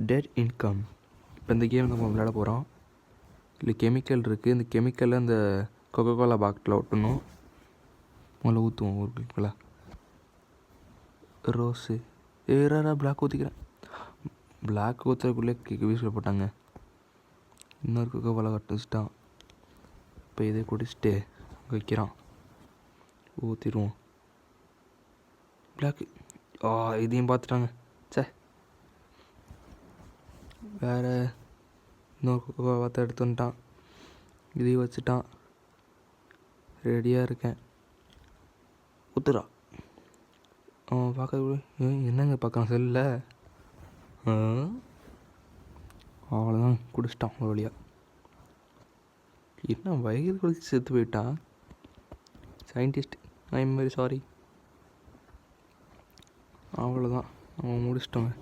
Dead income. இப்போ இந்த game நம்ம விளையாட போகிறோம். இதில் கெமிக்கல் இருக்குது. இந்த கெமிக்கலில் இந்த கொக்கோகோலா பாட்டில் ஒட்டணும். முதல்ல ஊற்றுவோம் ஒரு கிளிப்பில். ரோஸு ஏறா பிளாக் ஊற்றிக்கிறேன். பிளாக் ஊற்றுறதுக்குள்ளே வீசில் போட்டாங்க. இன்னொரு கொக்கோகோலா கட்டு வச்சுட்டான். இப்போ இதை குடிச்சிட்டு வைக்கிறான். ஊற்றிடுவோம். பிளாக்கு இதையும் பார்த்துட்டாங்க. சே, வேறு இன்னொரு கொக்கோகோலா பார்த்து எடுத்து வந்துட்டான். இதையும் வச்சுட்டான். ரெடியாக இருக்கேன். ஊத்துறா. அவன் பார்க்க என்னங்க பார்க்கலாம் செல்ல. அவ்வளோதான், குடிச்சிட்டான் ஒரு வழியாக. என்ன வயிறு குளிச்சு செத்து போயிட்டான். Scientist, I am very sorry. அவ்வளோதான், அவன் முடிச்சிட்டோங்க.